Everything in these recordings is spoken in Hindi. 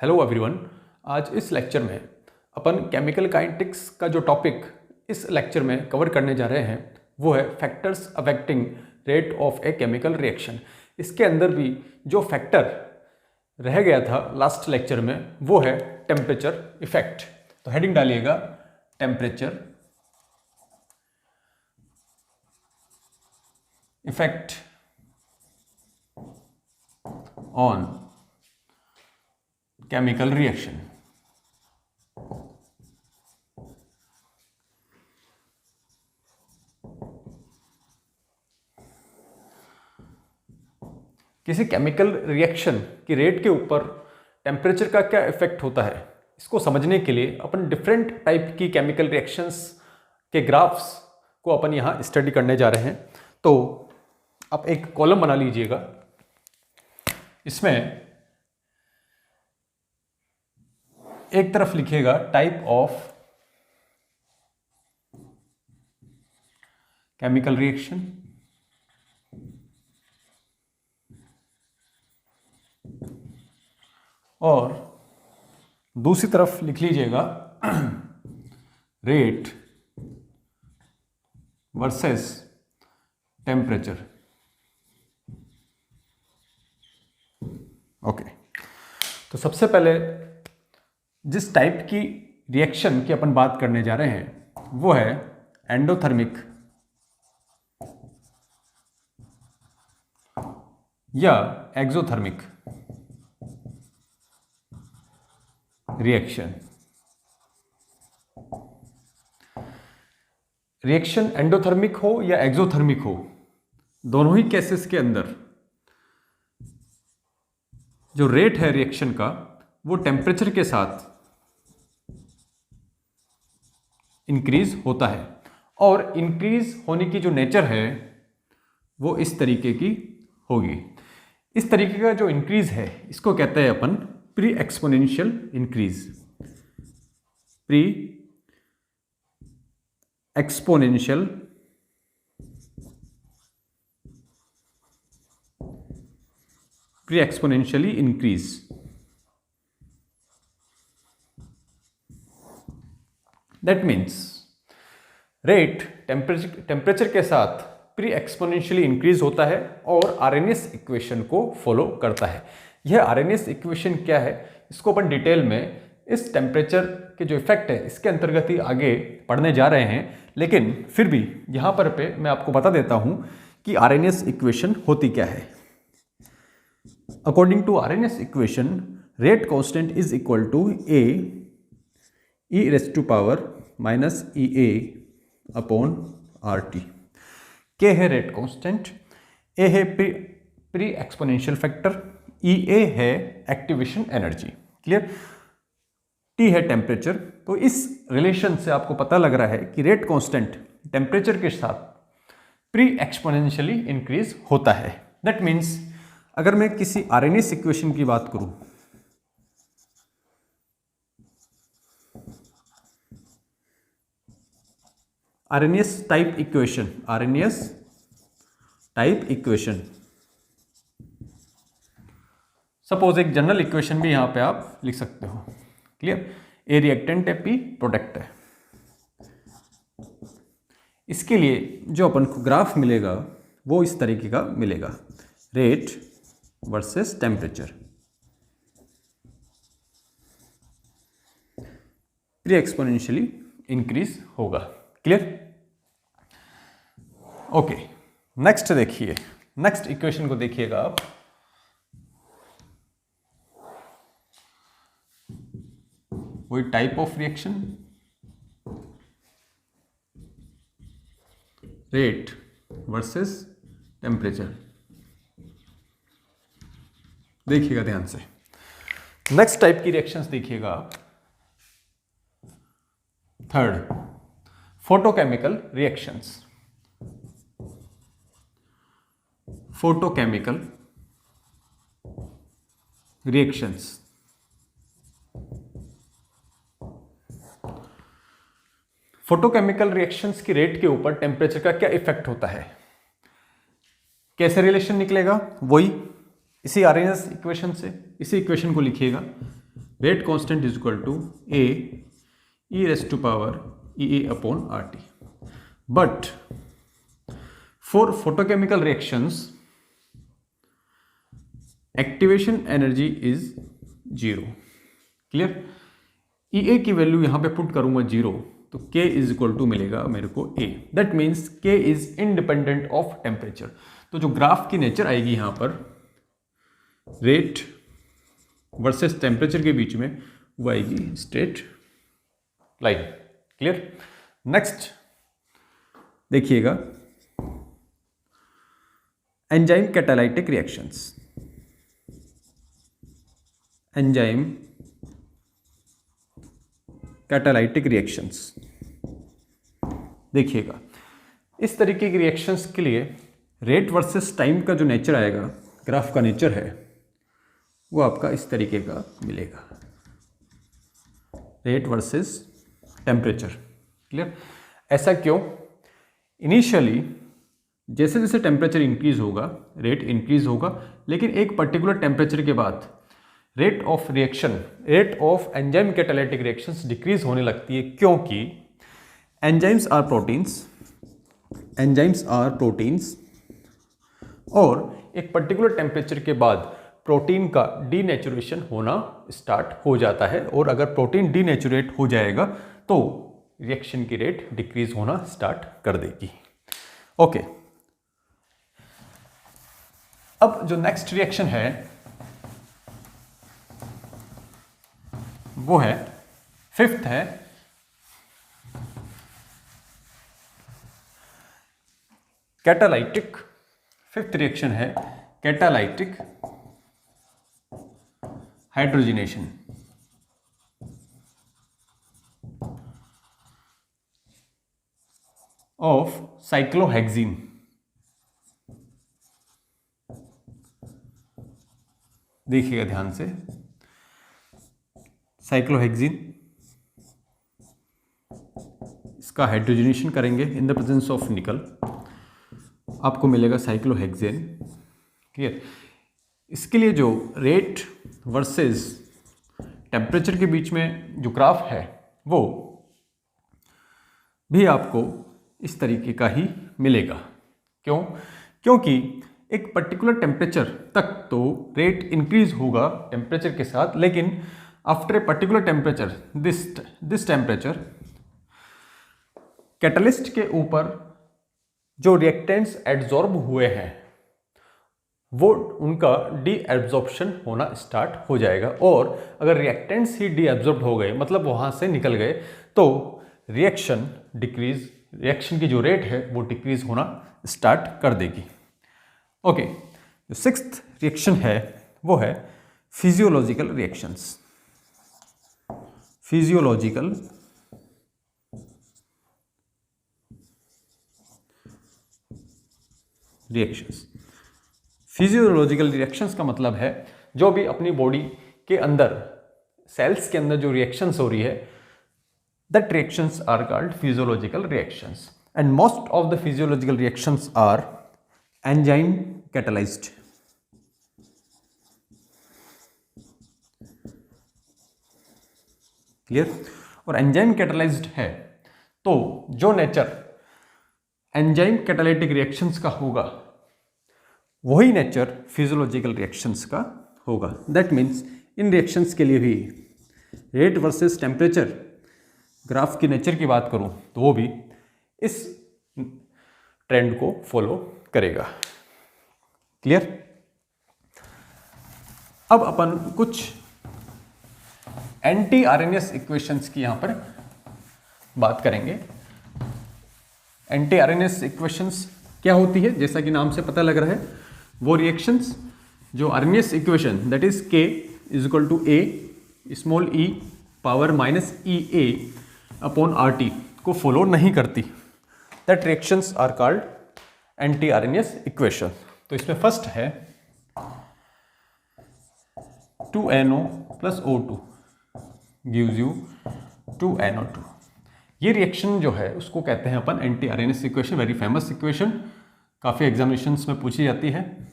Hello everyone. आज इस लेक्चर में अपन केमिकल काइनेटिक्स का जो टॉपिक इस लेक्चर में कवर करने जा रहे हैं वो है factors affecting rate of a chemical reaction. इसके अंदर भी जो फैक्टर रह गया था लास्ट लेक्चर में वो है टेम्परेचर इफेक्ट। तो हेडिंग डालिएगा temperature effect on chemical reaction. किसी केमिकल रिएक्शन की रेट के ऊपर टेम्परेचर का क्या इफेक्ट होता है, इसको समझने के लिए अपन डिफरेंट टाइप की केमिकल रिएक्शंस के ग्राफ्स को अपन यहाँ स्टडी करने जा रहे हैं। तो आप एक कॉलम बना लीजिएगा, इसमें एक तरफ लिखिएगा टाइप ऑफ केमिकल रिएक्शन, और दूसरी तरफ लिख लीजिएगा रेट वर्सेस टेम्परेचर। ओके, तो सबसे पहले जिस टाइप की रिएक्शन की अपन बात करने जा रहे हैं वो है एंडोथर्मिक या एक्सोथर्मिक रिएक्शन। रिएक्शन एंडोथर्मिक हो या एक्सोथर्मिक हो, दोनों ही केसेस के अंदर जो रेट है रिएक्शन का वो टेम्परेचर के साथ इंक्रीज होता है, और इंक्रीज होने की जो नेचर है वो इस तरीके की होगी। इस तरीके का जो इंक्रीज है इसको कहते हैं अपन pre exponential increase. Pre exponential pre exponentially increase. That means rate temperature के साथ प्री एक्सपोनेंशियली इंक्रीज होता है और आरएनएस इक्वेशन को फॉलो करता है। यह आरएनएस इक्वेशन क्या है इसको अपन डिटेल में इस टेम्परेचर के जो इफेक्ट है इसके अंतर्गत ही आगे पढ़ने जा रहे हैं, लेकिन फिर भी यहाँ पर मैं आपको बता देता हूँ कि आरएनएस इक्वेशन होती क्या है। According to Arrhenius equation, rate constant is equal to A E raise to power minus E A upon R T. K है रेट कांस्टेंट, ए है pre exponential factor, E A है एक्टिवेशन एनर्जी। क्लियर? टी है टेम्परेचर। तो इस रिलेशन से आपको पता लग रहा है कि रेट कांस्टेंट टेम्परेचर के साथ प्री एक्सपोनेंशियली इंक्रीज होता है। दैट मीन्स अगर मैं किसी आरएनएस इक्वेशन की बात करूं, RNS type equation, RNS type equation, suppose एक जनरल इक्वेशन भी यहां पे आप लिख सकते हो। क्लियर? ए रिएक्टेंट है, पी प्रोडक्ट है। इसके लिए जो अपन को ग्राफ मिलेगा वो इस तरीके का मिलेगा, rate versus temperature. Pre exponentially increase होगा। क्लियर? ओके, नेक्स्ट देखिए, नेक्स्ट इक्वेशन को देखिएगा आप। वही type of reaction, rate versus temperature. देखिएगा ध्यान से, नेक्स्ट टाइप की रिएक्शंस देखिएगा आप। Third, photochemical reactions. Photochemical reactions, photochemical reactions की रेट के ऊपर टेम्परेचर का क्या इफेक्ट होता है, कैसे रिलेशन निकलेगा, वही इसी आरएनएस इक्वेशन से, इसी इक्वेशन को लिखिएगा, rate constant is equal to A E raise to power E A upon R T. But for photochemical reactions activation energy is 0. Clear. E A की वैल्यू यहां पे पुट करूंगा 0, तो K इज इक्वल टू मिलेगा मेरे को A. That means K is independent of temperature. तो जो ग्राफ की नेचर आएगी यहां पर रेट वर्सेस टेम्परेचर के बीच में, वो आएगी स्ट्रेट लाइन. क्लियर. नेक्स्ट देखिएगा enzyme catalytic reactions. Enzyme catalytic reactions देखिएगा, इस तरीके की रिएक्शंस के लिए रेट वर्सेस टाइम का जो नेचर आएगा, ग्राफ का नेचर है, वो आपका इस तरीके का मिलेगा. Rate versus temperature. क्लियर. ऐसा क्यों? इनिशियली जैसे जैसे टेम्परेचर इंक्रीज होगा रेट इंक्रीज होगा, लेकिन एक पर्टिकुलर टेम्परेचर के बाद rate of reaction, rate of enzyme catalytic reactions decrease होने लगती है, क्योंकि एंजाइम्स आर प्रोटीन्स और एक पर्टिकुलर टेम्परेचर के बाद प्रोटीन का डीनेचुरेशन होना स्टार्ट हो जाता है, और अगर प्रोटीन डीनेचुरेट हो जाएगा तो रिएक्शन की रेट डिक्रीज होना स्टार्ट कर देगी. ओके. अब जो नेक्स्ट रिएक्शन है वो है, फिफ्थ है कैटालाइटिक. फिफ्थ रिएक्शन है कैटालाइटिक हाइड्रोजनेशन. Of cyclohexene. देखिएगा ध्यान से, साइक्लोहेक्सीन, इसका हाइड्रोजनेशन करेंगे इन द प्रेजेंस ऑफ निकल, आपको मिलेगा साइक्लोहेक्सेन. क्लियर. इसके लिए जो रेट वर्सेस टेम्परेचर के बीच में जो ग्राफ है वो भी आपको इस तरीके का ही मिलेगा. क्यों? क्योंकि एक पर्टिकुलर टेम्परेचर तक तो रेट इंक्रीज होगा टेम्परेचर के साथ, लेकिन after a particular temperature, this temperature, catalyst के ऊपर जो रिएक्टेंट्स एड्जॉर्ब हुए हैं वो उनका डी एब्जॉर्प्शन होना स्टार्ट हो जाएगा, और अगर रिएक्टेंट्स ही डी एब्जॉर्ब हो गए, मतलब वहां से निकल गए, तो रिएक्शन की जो रेट है वो डिक्रीज होना स्टार्ट कर देगी. ओके. जो सिक्स्थ रिएक्शन है वो है physiological reactions. Physiological reactions. Physiological reactions का मतलब है जो भी अपनी बॉडी के अंदर, सेल्स के अंदर जो रिएक्शंस हो रही है, that reactions are called physiological reactions. And most of the physiological reactions are enzyme catalysed. Clear. और एंजाइम कैटालाइज्ड है तो जो नेचर एंजाइम कैटालाइटिक रिएक्शंस का होगा वही नेचर फिजियोलॉजिकल रिएक्शंस का होगा. दैट मीन्स इन रिएक्शंस के लिए भी रेट वर्सेस टेम्परेचर ग्राफ की नेचर की बात करूं तो वो भी इस ट्रेंड को फॉलो करेगा. क्लियर. अब अपन कुछ एंटी आरएनएस इक्वेशंस की यहां पर बात करेंगे. एंटी आरएनएस इक्वेशंस क्या होती है? जैसा कि नाम से पता लग रहा है, वो रिएक्शंस जो Arrhenius equation that is K is equal to A small e power minus EA upon RT को फॉलो नहीं करती. That reactions are called anti Arrhenius equation. तो इसमें फर्स्ट है 2NO plus O2 gives you 2NO2. ये रिएक्शन जो है उसको कहते हैं अपन एंटी Arrhenius equation. Very famous equation, काफ़ी एग्जामिनेशंस में पूछी जाती है.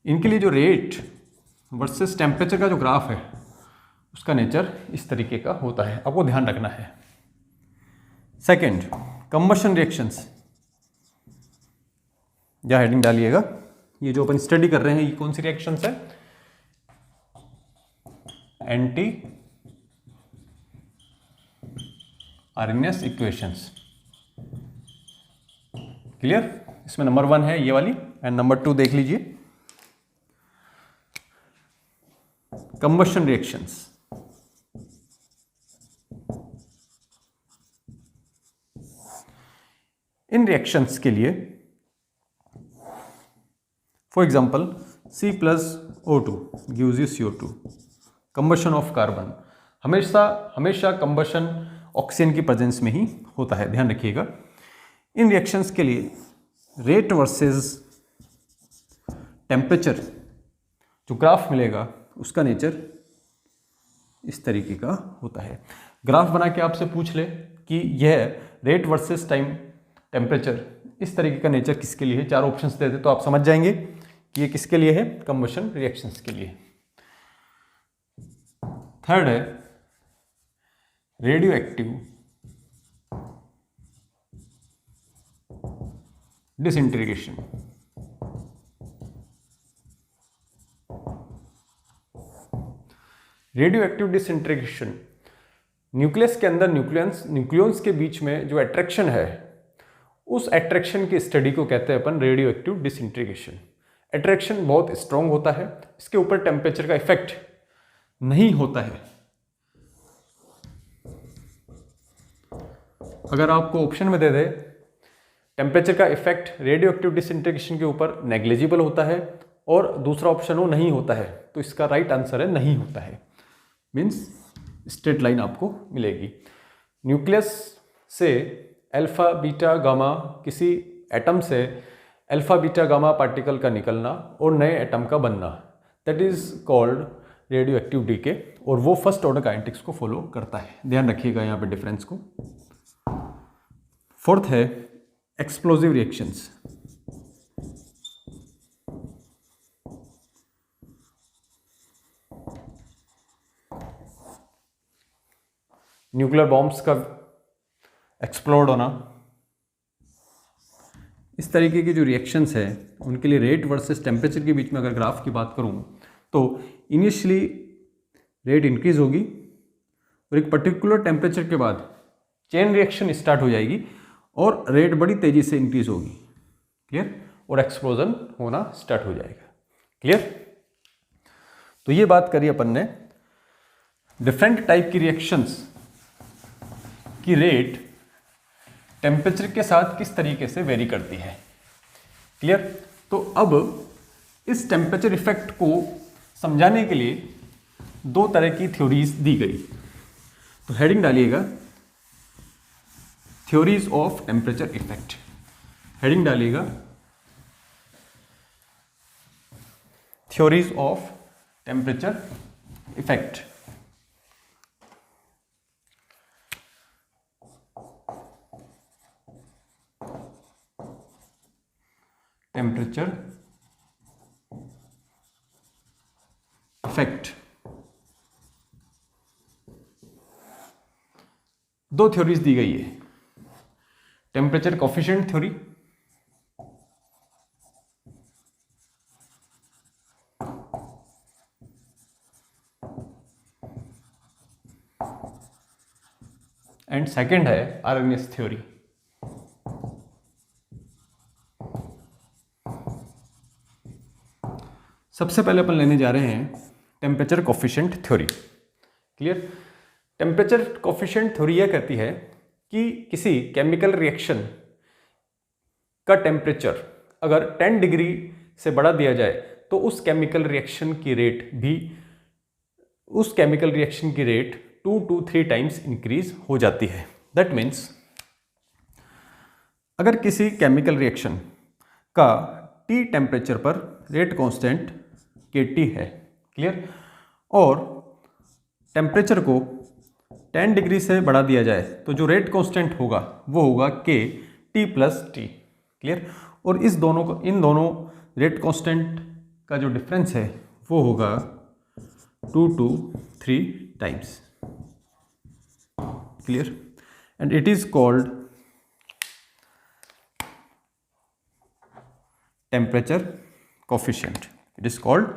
इनके लिए जो रेट वर्सेस टेम्परेचर का जो ग्राफ है उसका नेचर इस तरीके का होता है, आपको ध्यान रखना है। सेकेंड, कंबशन रिएक्शंस, या हेडिंग डालिएगा, ये जो अपन स्टडी कर रहे हैं ये कौन सी रिएक्शंस है? Anti RNS equations. क्लियर? इसमें नंबर 1 है ये वाली, एंड नंबर 2 देख लीजिए, कंबशन रिएक्शंस। इन रिएक्शंस के लिए for example C+O2 gives you CO2, combustion of carbon. हमेशा कंबशन ऑक्सीजन की प्रेजेंस में ही होता है, ध्यान रखिएगा। इन रिएक्शंस के लिए रेट वर्सेस टेम्परेचर जो ग्राफ मिलेगा उसका नेचर इस तरीके का होता है। ग्राफ बना के आपसे पूछ ले कि यह रेट वर्सेस टाइम टेम्परेचर इस तरीके का नेचर किसके लिए है, 4 ऑप्शंस देते तो आप समझ जाएंगे कि ये किसके लिए है, कंबशन रिएक्शंस के लिए। थर्ड है radio active disintegration. Radio active disintegration, nucleus के अंदर न्यूक्लियंस के बीच में जो अट्रैक्शन है, उस अट्रैक्शन की स्टडी को कहते हैं अपन रेडियो एक्टिव डिसइंटीग्रेशन। अट्रैक्शन बहुत स्ट्रांग होता है, इसके ऊपर टेम्परेचर का इफेक्ट नहीं होता है। अगर आपको ऑप्शन में दे दे टेम्परेचर का इफेक्ट रेडियो एक्टिव डिसइंटीग्रेशन के ऊपर नेग्लिजिबल होता है और दूसरा ऑप्शन वो नहीं होता है, तो इसका राइट आंसर है नहीं होता है। मीन्स स्ट्रेट लाइन आपको मिलेगी। न्यूक्लियस से अल्फा बीटा गामा, किसी एटम से अल्फा बीटा गामा पार्टिकल का निकलना और नए एटम का बनना, that is called radioactive decay, और वो फर्स्ट ऑर्डर काइनेटिक्स को फॉलो करता है। ध्यान रखिएगा यहाँ पे डिफरेंस को। फोर्थ है एक्सप्लोजिव रिएक्शंस। न्यूक्लियर बॉम्ब्स का एक्सप्लोड होना, इस तरीके की जो रिएक्शंस है उनके लिए रेट वर्सेस टेम्परेचर के बीच में अगर ग्राफ की बात करूं तो इनिशियली रेट इंक्रीज होगी और एक पर्टिकुलर टेम्परेचर के बाद चेन रिएक्शन स्टार्ट हो जाएगी और रेट बड़ी तेजी से इंक्रीज होगी। क्लियर? और एक्सप्लोजन होना स्टार्ट हो जाएगा। क्लियर? तो ये बात करी अपन ने डिफरेंट टाइप की रिएक्शंस की रेट टेम्परेचर के साथ किस तरीके से वेरी करती है। क्लियर? तो अब इस टेम्परेचर इफेक्ट को समझाने के लिए 2 तरह की थ्योरीज दी गई। तो हेडिंग डालिएगा theories of temperature effect. Heading डालिएगा theories of temperature effect. Temperature effect. 2 theories दी गई है, temperature coefficient theory and second है आरएनएस थ्योरी। सबसे पहले अपन लेने जा रहे हैं temperature coefficient theory. Clear? Temperature coefficient theory यह कहती है कि किसी केमिकल रिएक्शन का टेम्परेचर अगर 10 डिग्री से बढ़ा दिया जाए तो उस केमिकल रिएक्शन की रेट 2 to 3 टाइम्स इंक्रीज हो जाती है। दैट मीन्स अगर किसी केमिकल रिएक्शन का T टेम्परेचर पर रेट कांस्टेंट KT है, क्लियर, और टेम्परेचर को 10 डिग्री से बढ़ा दिया जाए तो जो रेट कांस्टेंट होगा वो होगा KT + T। क्लियर? और इन दोनों रेट कांस्टेंट का जो डिफरेंस है वो होगा 2 to 3 times. Clear? And it is called temperature coefficient. It is called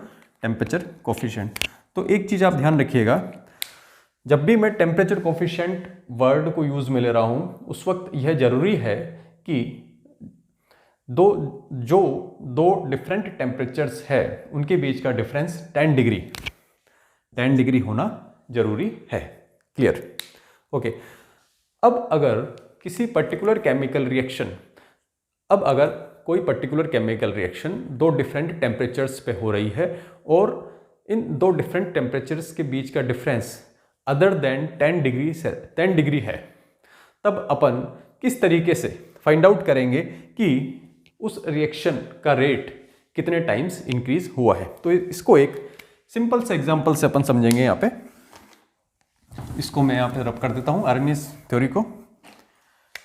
temperature coefficient. तो एक चीज आप ध्यान रखिएगा, जब भी मैं टेम्परेचर कोफिशिएंट वर्ड को यूज में ले रहा हूं उस वक्त यह जरूरी है कि दो डिफरेंट टेम्परेचर्स है उनके बीच का डिफरेंस 10 डिग्री होना जरूरी है। क्लियर? ओके। अब अगर कोई पर्टिकुलर केमिकल रिएक्शन दो डिफरेंट टेम्परेचर्स पे हो रही है और इन दो डिफरेंट टेम्परेचर्स के बीच का डिफरेंस अदर देन 10 डिग्री है, तब अपन किस तरीके से फाइंड आउट करेंगे कि उस रिएक्शन का रेट कितने टाइम्स इंक्रीज हुआ है। तो इसको एक सिंपल से एग्जांपल से अपन समझेंगे। यहाँ पे इसको मैं यहाँ पे रब कर देता हूं आर्मीज थ्योरी को,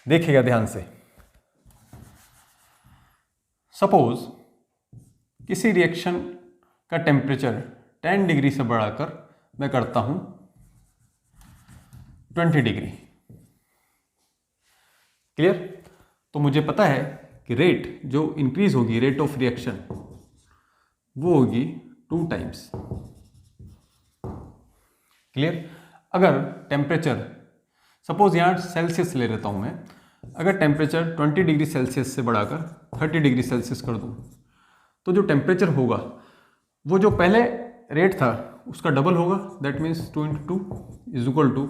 देखिएगा ध्यान से। सपोज किसी रिएक्शन का टेम्परेचर 10 डिग्री से बढ़ाकर मैं करता हूं 20 डिग्री। क्लियर? तो मुझे पता है कि रेट जो इंक्रीज होगी, रेट ऑफ रिएक्शन, वो होगी 2 टाइम्स। क्लियर? अगर टेम्परेचर, सपोज यहां सेल्सियस ले लेता हूं मैं, अगर टेम्परेचर 20 डिग्री सेल्सियस से बढ़ाकर 30 डिग्री सेल्सियस कर दूं तो जो टेम्परेचर होगा वो जो पहले रेट था उसका डबल होगा। That means 2 × 2 is equal to,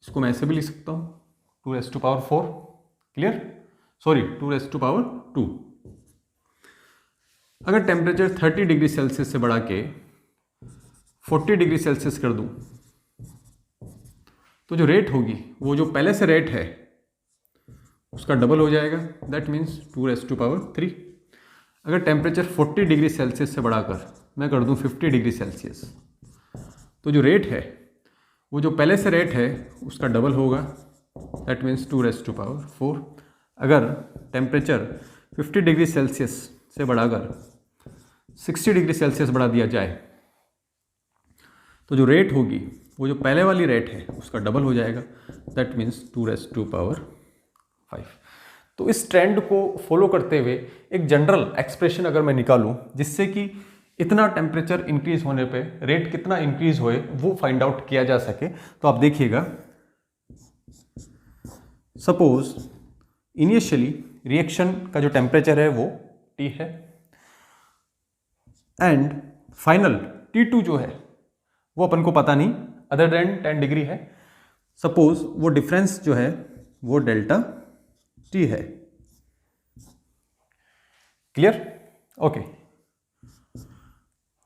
इसको मैं ऐसे भी लिख सकता हूं 2⁴। क्लियर? सॉरी 2⁴ अगर टेम्परेचर 30 डिग्री सेल्सियस से बढ़ा के 40 डिग्री सेल्सियस कर दूं तो जो रेट होगी वो जो पहले से रेट है उसका डबल हो जाएगा। That means 2⁻3। अगर टेम्परेचर 40 डिग्री सेल्सियस से बढ़ाकर मैं कर दूं 50 डिग्री सेल्सियस तो जो रेट है वो जो पहले से रेट है उसका डबल होगा। That means 2⁻4। अगर टेम्परेचर 50 डिग्री सेल्सियस से बढ़ाकर 60 डिग्री सेल्सियस बढ़ा दिया जाए तो जो रेट होगी वो जो पहले वाली रेट है उसका डबल हो जाएगा। That means 2⁵। तो इस ट्रेंड को फॉलो करते हुए एक जनरल एक्सप्रेशन अगर मैं निकालूं जिससे कि इतना टेम्परेचर इंक्रीज होने पे रेट कितना इंक्रीज होए वो फाइंड आउट किया जा सके, तो आप देखिएगा। सपोज इनिशियली रिएक्शन का जो टेम्परेचर है वो T है एंड फाइनल T2 जो है वो अपन को पता नहीं, अदर देन 10 डिग्री है। सपोज वो डिफरेंस जो है वो डेल्टा T है। क्लियर? ओके।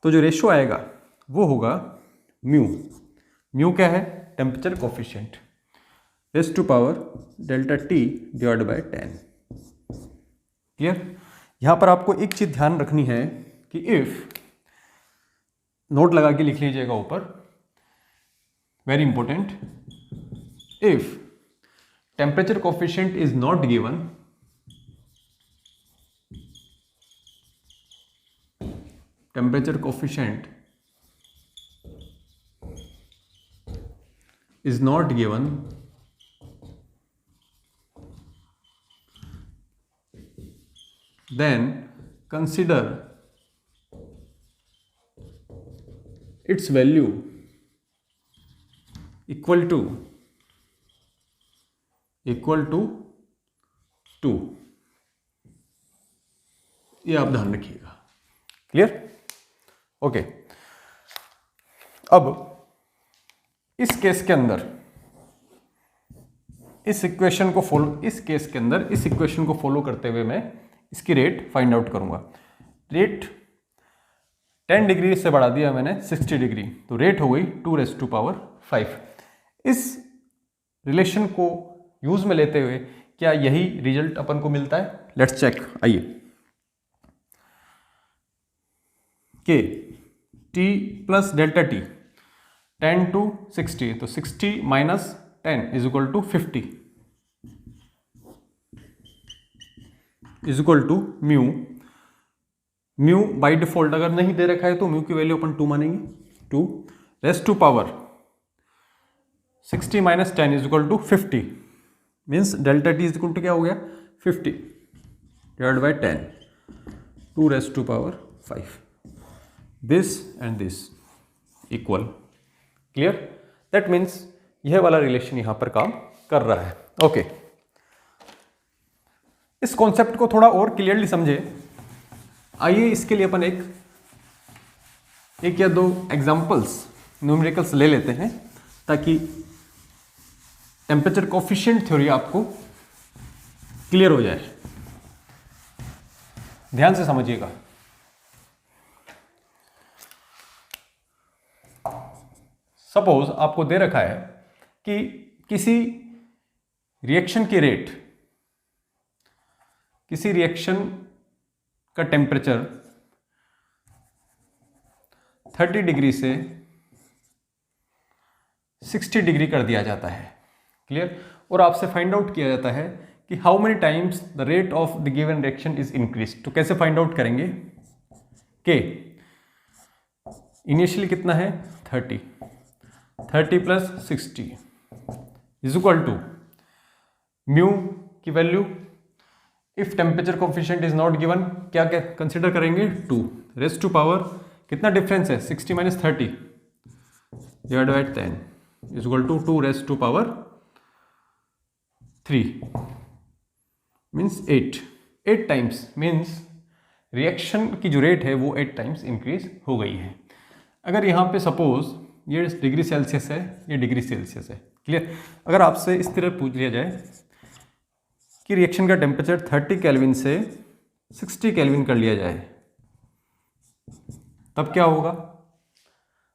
तो जो रेशियो आएगा वो होगा म्यू क्या है? Temperature coefficient ⁻∆T/10। क्लियर? यहां पर आपको एक चीज ध्यान रखनी है कि इफ, नोट लगा के लिख लीजिएगा ऊपर, very important, if temperature coefficient is not given, temperature coefficient is not given, then consider its value equal to 2। ये आप ध्यान रखिएगा। क्लियर? ओके। अब इस केस के अंदर इस इक्वेशन को फॉलो करते हुए मैं इसकी रेट फाइंड आउट करूंगा। रेट 10 डिग्री से बढ़ा दिया मैंने 60 डिग्री, तो रेट हो गई 2⁵। इस रिलेशन को यूज में लेते हुए क्या यही रिजल्ट अपन को मिलता है? Let's check. आइए, K T plus delta T 10 to 60, तो 60 minus 10 is equal to 50 is equal to mu by default अगर नहीं दे रखा है तो म्यू की वैल्यू अपन 2 मानेंगे। 2⁻, 60 minus 10 is equal to 50, means delta T is equal to क्या हो गया 50 divide by 10 2 raise to power 5, this and this equal. Clear? That means यह वाला रिलेशन यहां पर काम कर रहा है। ओके, इस कॉन्सेप्ट को थोड़ा और क्लियरली समझे, आइए इसके लिए अपन एक या दो एग्जांपल्स न्यूमेरिकल्स ले लेते हैं ताकि टेम्परेचर कोफिशिएंट थ्योरी आपको क्लियर हो जाए। ध्यान से समझिएगा। सपोज आपको दे रखा है कि किसी रिएक्शन की रेट, किसी रिएक्शन का टेम्परेचर 30 डिग्री से 60 डिग्री कर दिया जाता है। क्लियर? और आपसे फाइंड आउट किया जाता है कि how many times the rate of the given reaction is increase. तो कैसे फाइंड आउट करेंगे कि इनिशियली कितना है 30 plus 60 is equal to mu की value, if temperature coefficient is not given क्या कंसिडर करेंगे 2 रेज़ टू पावर, कितना डिफरेंस है 60 minus 30 divide by 10 is equal to 2 raise to power 3 means 8 times, means reaction की जो रेट है वो 8 टाइम्स इंक्रीज हो गई है। अगर यहाँ पे सपोज ये डिग्री सेल्सियस है, ये डिग्री सेल्सियस है। क्लियर? अगर आपसे इस तरह पूछ लिया जाए कि रिएक्शन का टेम्परेचर 30 केल्विन से 60 केल्विन कर लिया जाए तब क्या होगा?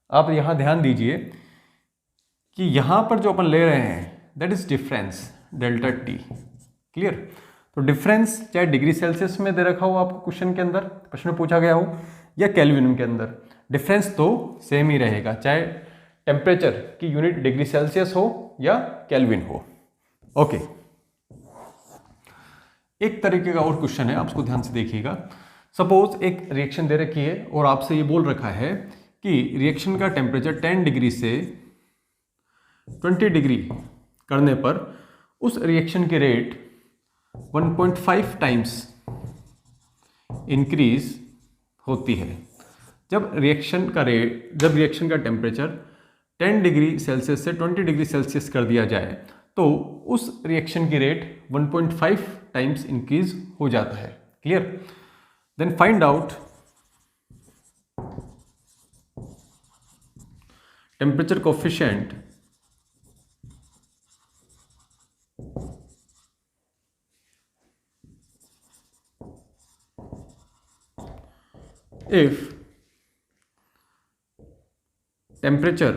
आप यहाँ ध्यान दीजिए कि यहाँ पर जो अपन ले रहे हैं that is difference delta T. Clear? तो डिफरेंस चाहे डिग्री सेल्सियस में दे रखा हो आपको क्वेश्चन के अंदर, प्रश्न में पूछा गया हो, या केल्विन के अंदर, डिफरेंस तो सेम ही रहेगा, चाहे टेम्परेचर की यूनिट डिग्री सेल्सियस हो या केल्विन हो। ओके, एक तरीके का और क्वेश्चन है, आप उसको ध्यान से देखिएगा। सपोज एक रिएक्शन दे रखी है और आपसे ये बोल रखा है कि रिएक्शन का टेम्परेचर 10 डिग्री से 20 डिग्री करने पर उस रिएक्शन की रेट 1.5 टाइम्स इंक्रीज होती है। जब रिएक्शन का टेम्परेचर 10 डिग्री सेल्सियस से 20 डिग्री सेल्सियस कर दिया जाए तो उस रिएक्शन की रेट 1.5 टाइम्स इंक्रीज हो जाता है। Clear? Then find out temperature coefficient if temperature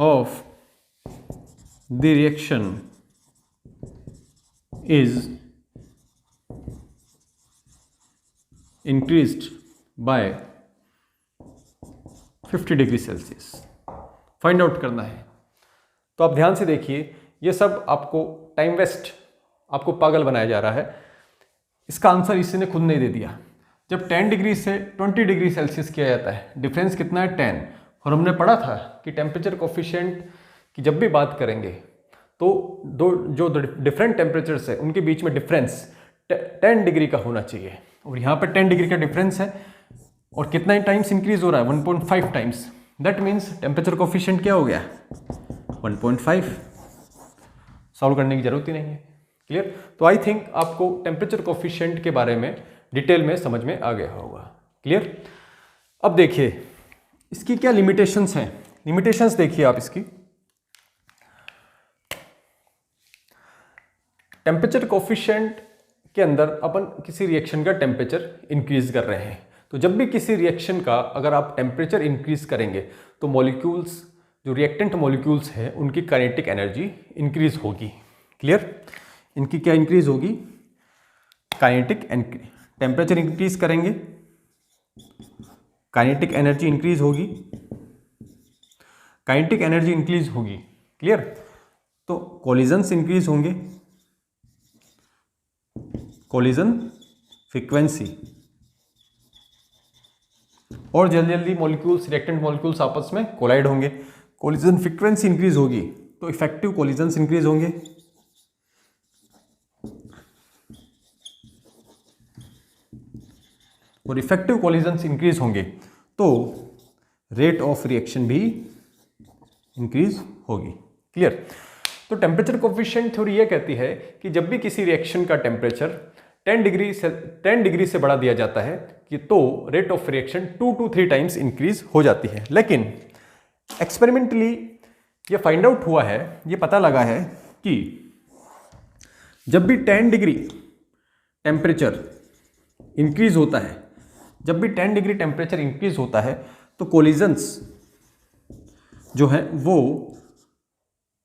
of the reaction is increased by 50 degree Celsius. Find out करना है। तो आप ध्यान से देखिए, ये सब आपको टाइम वेस्ट, आपको पागल बनाया जा रहा है। इसका आंसर इसी ने खुद नहीं दे दिया। जब 10 डिग्री से 20 डिग्री सेल्सियस किया जाता है, डिफरेंस कितना है 10, और हमने पढ़ा था कि टेम्परेचर कोफिशिएंट की जब भी बात करेंगे तो जो डिफरेंट टेम्परेचर्स है उनके बीच में डिफरेंस 10 डिग्री का होना चाहिए, और यहाँ पर 10 डिग्री का डिफरेंस है और कितना टाइम्स इंक्रीज हो रहा है 1.5 times. That means temperature coefficient क्या हो गया 1.5। सॉल्व करने की जरूरत ही नहीं है। क्लियर? तो आई थिंक आपको टेम्परेचर कोफिशिएंट के बारे में डिटेल में समझ में आ गया होगा। क्लियर? अब देखिए इसकी क्या लिमिटेशंस हैं। लिमिटेशंस देखिए आप इसकी। टेम्परेचर कोफिशिएंट के अंदर अपन किसी रिएक्शन का टेम्परेचर इंक्रीज कर रहे हैं, तो जब भी किसी रिएक्शन का अगर आप टेम्परेचर इंक्रीज करेंगे तो मॉलिक्यूल्स, जो रिएक्टेंट मॉलिक्यूल्स हैं, उनकी काइनेटिक एनर्जी इंक्रीज होगी। क्लियर? इनकी क्या इंक्रीज होगी? काइनेटिक। टेम्परेचर इंक्रीज करेंगे, काइनेटिक एनर्जी इंक्रीज होगी, काइनेटिक एनर्जी इंक्रीज होगी। क्लियर? तो कोलिजन्स इंक्रीज होंगे, कोलिजन फ्रीक्वेंसी और जल्दी जल्दी मॉलिक्यूल्स, रिएक्टेंट मॉलिक्यूल्स आपस में कोलाइड होंगे, कोलिजन फ्रीक्वेंसी इंक्रीज होगी तो इफेक्टिव कोलिजन्स इंक्रीज होंगे। और इफेक्टिव कोलिजन्स इंक्रीज होंगे तो रेट ऑफ रिएक्शन भी इंक्रीज होगी। क्लियर? तो टेम्परेचर कोफिशिएंट थ्योरी ये कहती है कि जब भी किसी रिएक्शन का टेम्परेचर 10 डिग्री से बढ़ा दिया जाता है कि तो rate of reaction 2 to 3 times increase हो जाती है। लेकिन एक्सपेरिमेंटली ये फाइंड आउट हुआ है, ये पता लगा है कि जब भी 10 डिग्री टेम्परेचर इंक्रीज होता है, जब भी 10 डिग्री टेम्परेचर इंक्रीज होता है तो कोलिजन्स जो है वो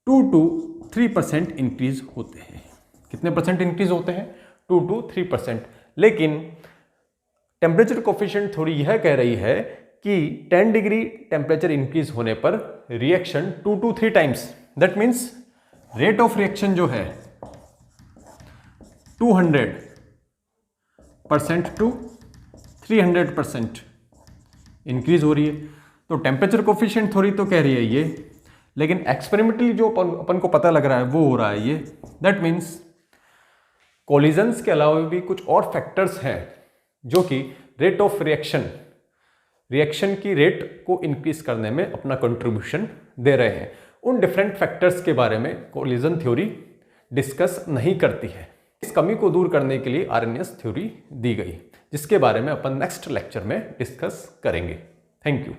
2 to 3% इंक्रीज होते हैं। कितने परसेंट इंक्रीज होते हैं? 2 to 3%। लेकिन टेम्परेचर कोफिशिएंट थोड़ी यह कह रही है कि 10 डिग्री टेम्परेचर इंक्रीज होने पर reaction 2 to 3 times, that means rate of reaction जो है 200% टू 300% इंक्रीज हो रही है। तो टेम्परेचर कोफिशिएंट थ्योरी तो कह रही है ये, लेकिन एक्सपेरिमेंटली जो अपन को पता लग रहा है वो हो रहा है ये। दैट मीन्स कोलिजन्स के अलावा भी कुछ और फैक्टर्स हैं जो कि रेट ऑफ रिएक्शन की रेट को इंक्रीज करने में अपना कंट्रीब्यूशन दे रहे हैं। उन डिफरेंट फैक्टर्स के बारे में कोलिजन थ्योरी डिस्कस नहीं करती है। इस कमी को दूर करने के लिए आरएनएस थ्योरी दी गई, जिसके बारे में अपन नेक्स्ट लेक्चर में डिस्कस करेंगे। Thank you.